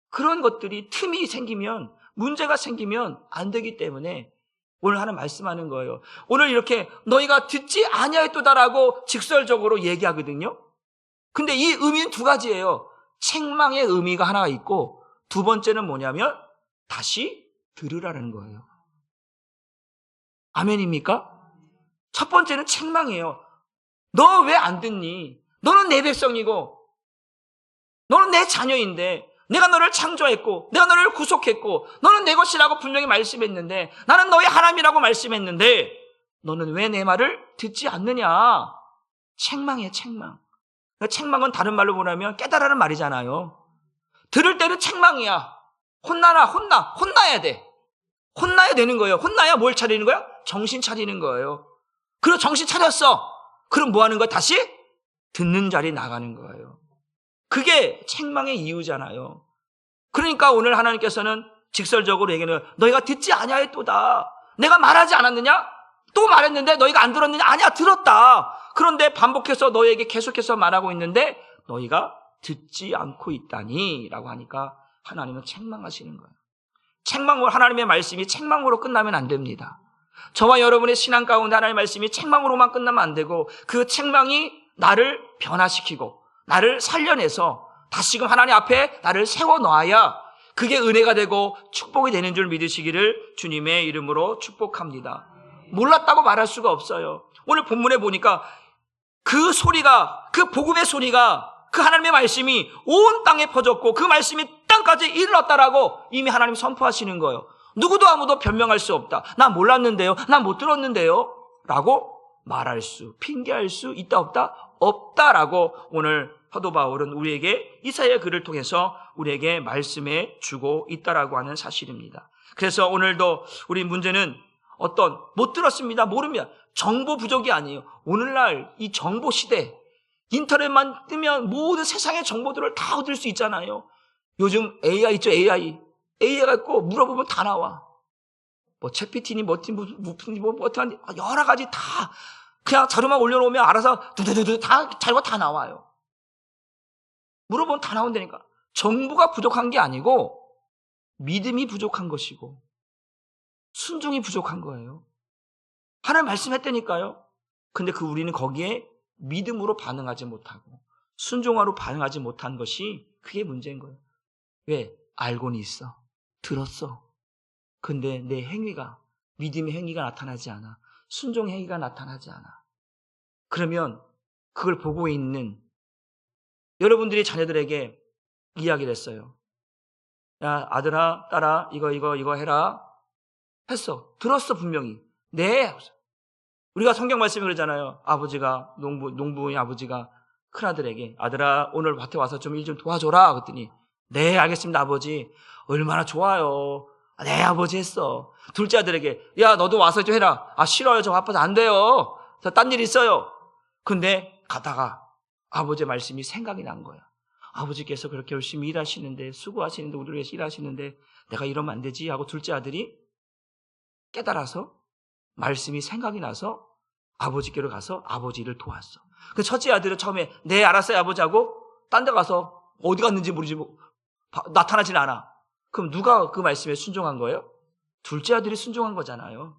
그런 것들이 틈이 생기면, 문제가 생기면 안 되기 때문에 오늘 하나 말씀하는 거예요. 오늘 이렇게 너희가 듣지 아니하였도다라고 직설적으로 얘기하거든요. 근데 이 의미는 두 가지예요. 책망의 의미가 하나가 있고 두 번째는 뭐냐면 다시 들으라는 거예요. 아멘입니까? 첫 번째는 책망이에요. 너 왜 안 듣니? 너는 내 백성이고 너는 내 자녀인데 내가 너를 창조했고 내가 너를 구속했고 너는 내 것이라고 분명히 말씀했는데 나는 너의 하나님이라고 말씀했는데 너는 왜 내 말을 듣지 않느냐? 책망이에요. 책망. 책망은 다른 말로 보면 깨달으라는 말이잖아요. 들을 때는 책망이야. 혼나야 돼. 혼나야 되는 거예요. 혼나야 뭘 차리는 거야? 정신 차리는 거예요. 그리고 정신 차렸어. 그럼 뭐 하는 거야? 다시 듣는 자리에 나가는 거예요. 그게 책망의 이유잖아요. 그러니까 오늘 하나님께서는 직설적으로 얘기는 너희가 듣지 아니하였도다. 내가 말하지 않았느냐? 또 말했는데 너희가 안 들었느냐? 아니야, 들었다. 그런데 반복해서 너희에게 계속해서 말하고 있는데 너희가 듣지 않고 있다니 라고 하니까 하나님은 책망하시는 거예요. 하나님의 말씀이 책망으로 끝나면 안 됩니다. 저와 여러분의 신앙 가운데 하나님의 말씀이 책망으로만 끝나면 안 되고 그 책망이 나를 변화시키고 나를 살려내서 다시금 하나님 앞에 나를 세워놔야 그게 은혜가 되고 축복이 되는 줄 믿으시기를 주님의 이름으로 축복합니다. 몰랐다고 말할 수가 없어요. 오늘 본문에 보니까 그 소리가, 그 복음의 소리가, 그 하나님의 말씀이 온 땅에 퍼졌고 그 말씀이 땅까지 이르렀다라고 이미 하나님 선포하시는 거예요. 누구도 아무도 변명할 수 없다. 나 몰랐는데요. 나 못 들었는데요. 라고 말할 수, 핑계할 수 있다 없다? 없다라고 오늘 사도 바울은 우리에게 이사야 글을 통해서 우리에게 말씀해 주고 있다라고 하는 사실입니다. 그래서 오늘도 우리 문제는 못 들었습니다. 모릅니다. 정보 부족이 아니에요. 오늘날 이 정보 시대, 인터넷만 뜨면 모든 세상의 정보들을 다 얻을 수 있잖아요. 요즘 AI 있죠, AI. AI가 있고 물어보면 다 나와. 챗GPT니 여러 가지 다 그냥 자료만 올려놓으면 알아서 두두두두 자료가 다 나와요. 물어보면 다 나온다니까. 정보가 부족한 게 아니고 믿음이 부족한 것이고 순종이 부족한 거예요. 하나님 말씀했다니까요. 근데 우리는 거기에 믿음으로 반응하지 못하고 순종하로 반응하지 못한 것이 그게 문제인 거예요. 왜? 알고는 있어. 들었어. 근데 내 행위가, 믿음의 행위가 나타나지 않아. 순종의 행위가 나타나지 않아. 그러면 그걸 보고 있는 여러분들이 자녀들에게 이야기를 했어요. 야, 아들아, 딸아, 이거 해라. 했어. 들었어, 분명히. 네. 우리가 성경 말씀이 그러잖아요. 아버지가, 농부의 아버지가 큰아들에게, 아들아, 오늘 밭에 와서 좀 일 좀 도와줘라. 그랬더니, 네, 알겠습니다, 아버지. 얼마나 좋아요. 네, 아버지 했어. 둘째 아들에게, 야, 너도 와서 좀 해라. 아, 싫어요. 저 바빠서 안 돼요. 저 딴 일 있어요. 근데 가다가 아버지의 말씀이 생각이 난 거야. 아버지께서 그렇게 열심히 일하시는데, 수고하시는데, 우리를 위해서 일하시는데, 내가 이러면 안 되지 하고 둘째 아들이 깨달아서, 말씀이 생각이 나서 아버지께로 가서 아버지 일을 도왔어. 그 첫째 아들은 처음에, 네, 알았어요, 아버지 하고, 딴 데 가서 어디 갔는지 모르지, 나타나진 않아. 그럼 누가 그 말씀에 순종한 거예요? 둘째 아들이 순종한 거잖아요.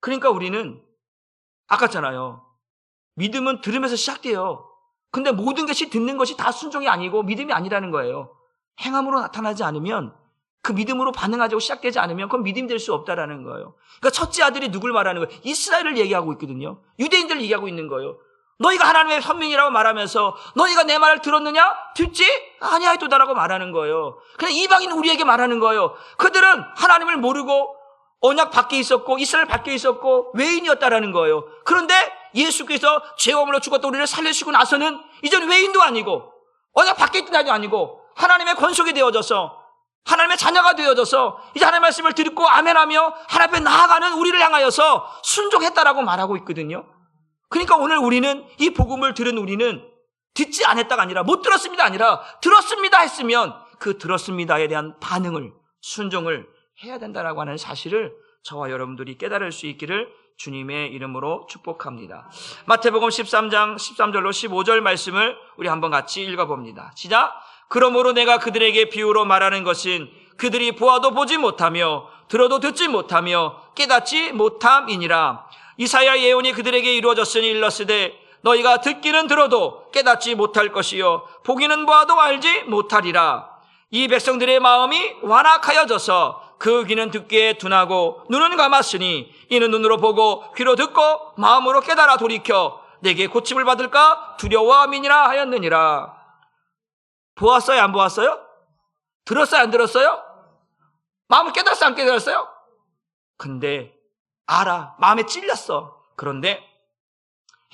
그러니까 우리는 아깝잖아요. 믿음은 들으면서 시작돼요. 근데 모든 것이 듣는 것이 다 순종이 아니고 믿음이 아니라는 거예요. 행함으로 나타나지 않으면, 그 믿음으로 반응하자고 시작되지 않으면 그건 믿음이 될 수 없다라는 거예요. 그러니까 첫째 아들이 누굴 말하는 거예요? 이스라엘을 얘기하고 있거든요. 유대인들을 얘기하고 있는 거예요. 너희가 하나님의 선민이라고 말하면서 너희가 내 말을 들었느냐? 듣지? 아니하였도다라고 말하는 거예요. 그냥 이방인 우리에게 말하는 거예요. 그들은 하나님을 모르고 언약 밖에 있었고 이스라엘 밖에 있었고 외인이었다라는 거예요. 그런데 예수께서 죄업으로 죽었던 우리를 살리시고 나서는 이제는 외인도 아니고 언약 밖에 있던 자도 아니고 하나님의 권속이 되어져서 하나님의 자녀가 되어져서 이제 하나님의 말씀을 듣고 아멘하며 하나님 앞에 나아가는 우리를 향하여서 순종했다라고 말하고 있거든요. 그러니까 오늘 우리는 이 복음을 들은 우리는 듣지 않았다가 아니라 못 들었습니다 아니라 들었습니다 했으면 그 들었습니다에 대한 반응을 순종을 해야 된다라고 하는 사실을 저와 여러분들이 깨달을 수 있기를 주님의 이름으로 축복합니다. 마태복음 13장 13절로 15절 말씀을 우리 한번 같이 읽어봅니다. 시작. 그러므로 내가 그들에게 비유로 말하는 것은 그들이 보아도 보지 못하며 들어도 듣지 못하며 깨닫지 못함이니라. 이사야 예언이 그들에게 이루어졌으니 일렀으되 너희가 듣기는 들어도 깨닫지 못할 것이요 보기는 보아도 알지 못하리라. 이 백성들의 마음이 완악하여져서 그 귀는 듣기에 둔하고 눈은 감았으니 이는 눈으로 보고 귀로 듣고 마음으로 깨달아 돌이켜 내게 고침을 받을까 두려워함이니라 하였느니라. 보았어요? 안 보았어요? 들었어요? 안 들었어요? 마음을 깨달았어요? 안 깨달았어요? 근데 알아. 마음에 찔렸어. 그런데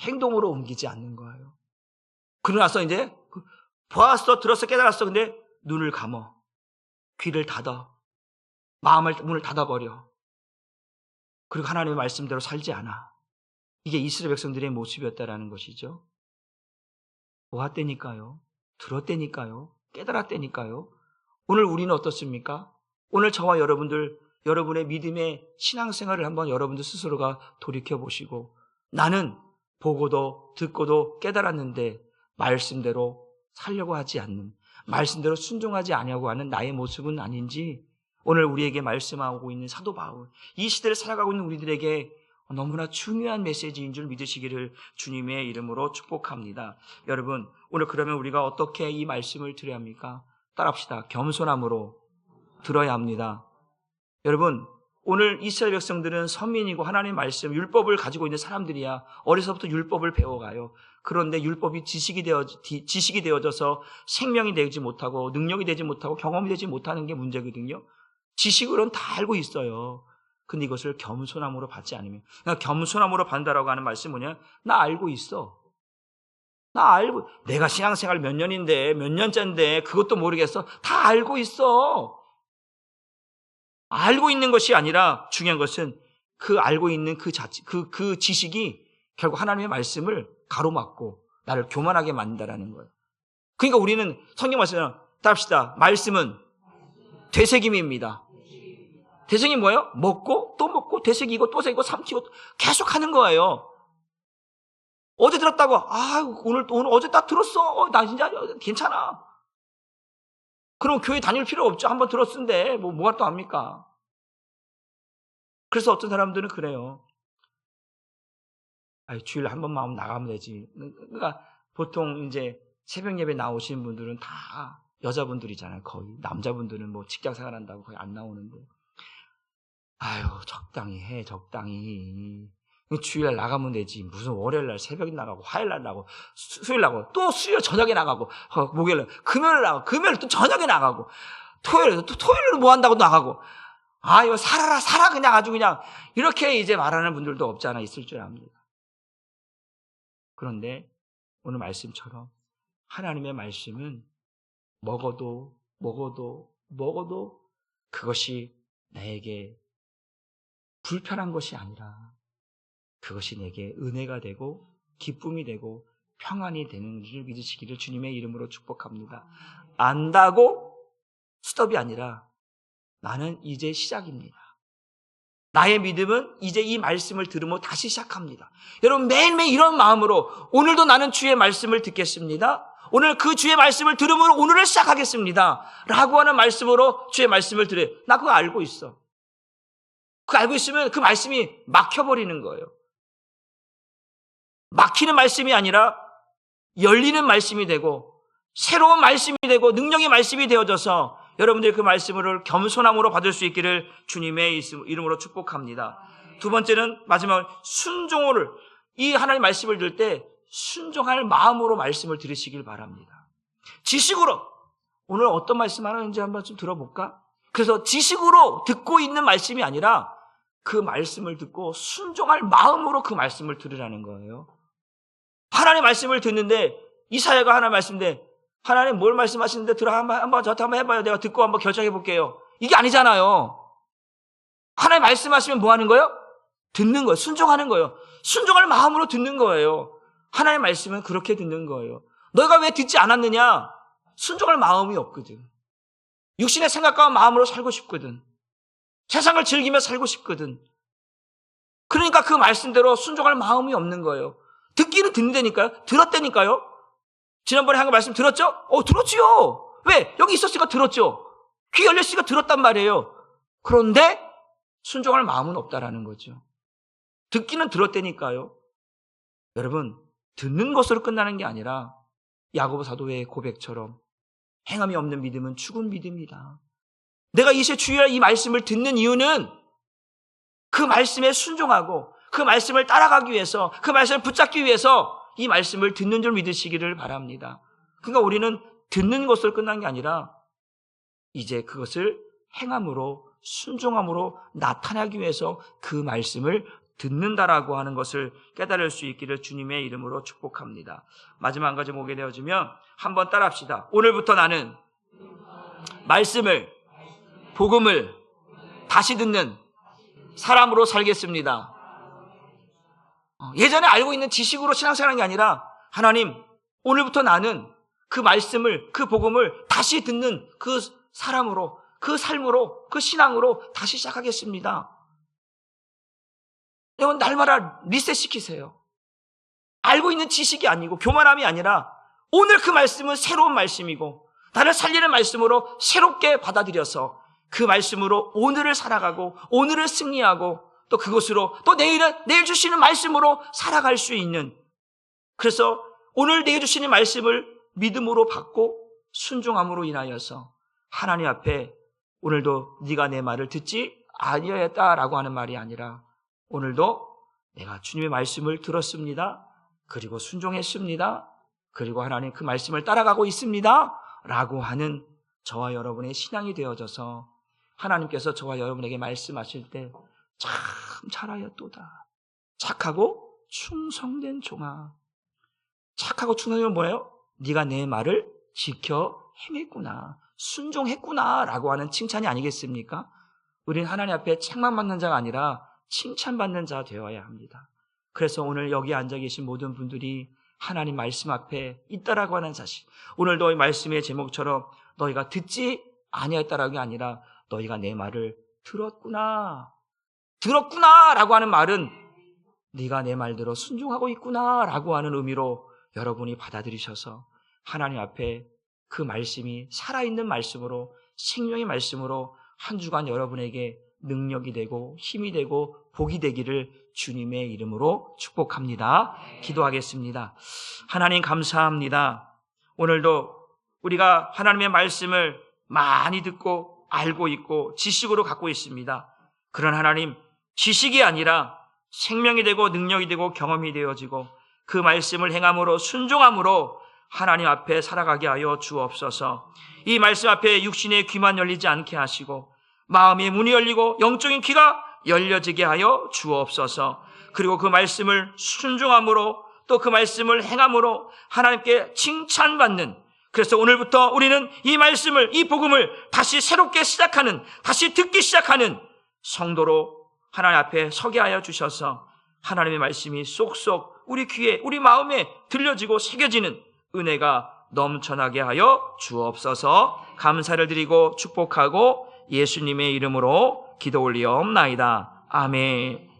행동으로 옮기지 않는 거예요. 그러고 나서 이제 보았어, 들었어, 깨달았어. 근데 눈을 감어. 귀를 닫아. 문을 닫아버려. 그리고 하나님의 말씀대로 살지 않아. 이게 이스라엘 백성들의 모습이었다라는 것이죠. 보았다니까요. 들었다니까요. 깨달았다니까요. 오늘 우리는 어떻습니까? 오늘 저와 여러분들, 여러분의 믿음의 신앙생활을 한번 여러분들 스스로가 돌이켜보시고 나는 보고도 듣고도 깨달았는데 말씀대로 살려고 하지 않는, 말씀대로 순종하지 않냐고 하는 나의 모습은 아닌지 오늘 우리에게 말씀하고 있는 사도 바울, 이 시대를 살아가고 있는 우리들에게 너무나 중요한 메시지인 줄 믿으시기를 주님의 이름으로 축복합니다. 여러분, 오늘 그러면 우리가 어떻게 이 말씀을 들어야 합니까? 따라합시다. 겸손함으로 들어야 합니다. 여러분, 오늘 이스라엘 백성들은 선민이고 하나님의 말씀, 율법을 가지고 있는 사람들이야. 어려서부터 율법을 배워가요. 그런데 율법이 지식이 되어져서 생명이 되지 못하고 능력이 되지 못하고 경험이 되지 못하는 게 문제거든요. 지식으로는 다 알고 있어요. 근데 이것을 겸손함으로 받지 않으면, 그러니까 겸손함으로 받는다라고 하는 말씀은 뭐냐? 나 알고 있어. 나 알고, 내가 신앙생활 몇 년인데, 몇 년째인데, 그것도 모르겠어. 다 알고 있어. 알고 있는 것이 아니라 중요한 것은 그 알고 있는 그 지식이 결국 하나님의 말씀을 가로막고 나를 교만하게 만든다라는 거예요. 그러니까 우리는 성경 말씀을 따릅시다. 말씀은 되새김입니다. 되새김이 뭐예요? 먹고 또 먹고 되새기고 또 새기고 삼키고 계속 하는 거예요. 어제 들었다고 오늘 어제 딱 들었어. 나 진짜 괜찮아. 그럼 교회 다닐 필요 없죠. 한번 들었는데 뭐가 또 합니까? 그래서 어떤 사람들은 그래요. 주일에 한 번만 나가면 되지. 그러니까 보통 이제 새벽 예배 나오시는 분들은 다 여자분들이잖아요. 거의 남자분들은 뭐 직장 생활한다고 거의 안 나오는데. 적당히 해, 적당히. 주일날 나가면 되지. 무슨 월요일날 새벽에 나가고, 화요일날 나가고, 수요일 나가고, 또 수요일 저녁에 나가고, 목요일날, 금요일 나가고, 금요일 또 저녁에 나가고, 토요일은 뭐 한다고 나가고, 이거 살아, 그냥 아주 그냥, 이렇게 이제 말하는 분들도 없지 않아 있을 줄 압니다. 그런데 오늘 말씀처럼 하나님의 말씀은 먹어도 그것이 나에게 불편한 것이 아니라 그것이 내게 은혜가 되고 기쁨이 되고 평안이 되는 줄 믿으시기를 주님의 이름으로 축복합니다. 안다고 스톱이 아니라 나는 이제 시작입니다. 나의 믿음은 이제 이 말씀을 들으며 다시 시작합니다. 여러분 매일매일 이런 마음으로 오늘도 나는 주의 말씀을 듣겠습니다. 오늘 그 주의 말씀을 들음으로 오늘을 시작하겠습니다. 라고 하는 말씀으로 주의 말씀을 들어요. 나 그거 알고 있어. 그거 알고 있으면 그 말씀이 막혀버리는 거예요. 막히는 말씀이 아니라 열리는 말씀이 되고 새로운 말씀이 되고 능력의 말씀이 되어져서 여러분들이 그 말씀을 겸손함으로 받을 수 있기를 주님의 이름으로 축복합니다. 두 번째는 마지막 순종을 이 하나님의 말씀을 들을 때 순종할 마음으로 말씀을 들으시길 바랍니다. 지식으로 오늘 어떤 말씀 하는지 한번 좀 들어볼까? 그래서 지식으로 듣고 있는 말씀이 아니라 그 말씀을 듣고 순종할 마음으로 그 말씀을 들으라는 거예요. 하나님의 말씀을 듣는데 이사야가 하나님의 말씀인데 하나님 뭘 말씀하시는데 들어 한번 저한테 한번 해봐요. 내가 듣고 한번 결정해 볼게요. 이게 아니잖아요. 하나님 말씀하시면 뭐 하는 거예요? 듣는 거예요. 순종하는 거예요. 순종할 마음으로 듣는 거예요. 하나님의 말씀은 그렇게 듣는 거예요. 너희가 왜 듣지 않았느냐? 순종할 마음이 없거든. 육신의 생각과 마음으로 살고 싶거든. 세상을 즐기며 살고 싶거든. 그러니까 그 말씀대로 순종할 마음이 없는 거예요. 듣기는 듣는다니까요. 들었다니까요. 지난번에 한 거 말씀 들었죠? 들었지요. 왜? 여기 있었으니까 들었죠. 귀 열렸으니까 들었단 말이에요. 그런데 순종할 마음은 없다라는 거죠. 듣기는 들었다니까요. 여러분, 듣는 것으로 끝나는 게 아니라 야고보 사도의 고백처럼 행함이 없는 믿음은 죽은 믿음이다. 내가 이제 주일날 이 말씀을 듣는 이유는 그 말씀에 순종하고 그 말씀을 따라가기 위해서 그 말씀을 붙잡기 위해서 이 말씀을 듣는 줄 믿으시기를 바랍니다. 그러니까 우리는 듣는 것으로 끝난 게 아니라 이제 그것을 행함으로 순종함으로 나타나기 위해서 그 말씀을 듣는다라고 하는 것을 깨달을 수 있기를 주님의 이름으로 축복합니다. 마지막 한 가지 보게 되어지면 한번 따라합시다. 오늘부터 나는 말씀을 복음을 다시 듣는 사람으로 살겠습니다. 예전에 알고 있는 지식으로 신앙생활하는 게 아니라 하나님 오늘부터 나는 그 말씀을 그 복음을 다시 듣는 그 사람으로 그 삶으로 그 신앙으로 다시 시작하겠습니다. 여러분 날마다 리셋시키세요. 알고 있는 지식이 아니고 교만함이 아니라 오늘 그 말씀은 새로운 말씀이고 나를 살리는 말씀으로 새롭게 받아들여서 그 말씀으로 오늘을 살아가고 오늘을 승리하고 또 그것으로 또 내일 주시는 말씀으로 살아갈 수 있는 그래서 오늘 내일 주시는 말씀을 믿음으로 받고 순종함으로 인하여서 하나님 앞에 오늘도 네가 내 말을 듣지 아니하였다라고 하는 말이 아니라 오늘도 내가 주님의 말씀을 들었습니다. 그리고 순종했습니다. 그리고 하나님 그 말씀을 따라가고 있습니다. 라고 하는 저와 여러분의 신앙이 되어져서 하나님께서 저와 여러분에게 말씀하실 때 참 잘하였도다. 착하고 충성된 종아. 착하고 충성된 뭐예요? 네가 내 말을 지켜 행했구나. 순종했구나. 라고 하는 칭찬이 아니겠습니까? 우리는 하나님 앞에 책망받는 자가 아니라 칭찬받는 자가 되어야 합니다. 그래서 오늘 여기 앉아 계신 모든 분들이 하나님 말씀 앞에 있다라고 하는 사실. 오늘도 이 말씀의 제목처럼 너희가 듣지 아니했다라는 게 아니라 너희가 내 말을 들었구나. 들었구나라고 하는 말은 네가 내 말대로 순종하고 있구나라고 하는 의미로 여러분이 받아들이셔서 하나님 앞에 그 말씀이 살아있는 말씀으로 생명의 말씀으로 한 주간 여러분에게 능력이 되고 힘이 되고 복이 되기를 주님의 이름으로 축복합니다. 기도하겠습니다. 하나님 감사합니다. 오늘도 우리가 하나님의 말씀을 많이 듣고 알고 있고 지식으로 갖고 있습니다. 그런 하나님 지식이 아니라 생명이 되고 능력이 되고 경험이 되어지고 그 말씀을 행함으로 순종함으로 하나님 앞에 살아가게 하여 주옵소서. 이 말씀 앞에 육신의 귀만 열리지 않게 하시고 마음의 문이 열리고 영적인 귀가 열려지게 하여 주옵소서. 그리고 그 말씀을 순종함으로 또 그 말씀을 행함으로 하나님께 칭찬받는, 그래서 오늘부터 우리는 이 말씀을, 이 복음을 다시 새롭게 시작하는, 다시 듣기 시작하는 성도로 하나님 앞에 서게 하여 주셔서 하나님의 말씀이 쏙쏙 우리 귀에, 우리 마음에 들려지고 새겨지는 은혜가 넘쳐나게 하여 주옵소서. 감사를 드리고 축복하고 예수님의 이름으로 기도 올리옵나이다. 아멘.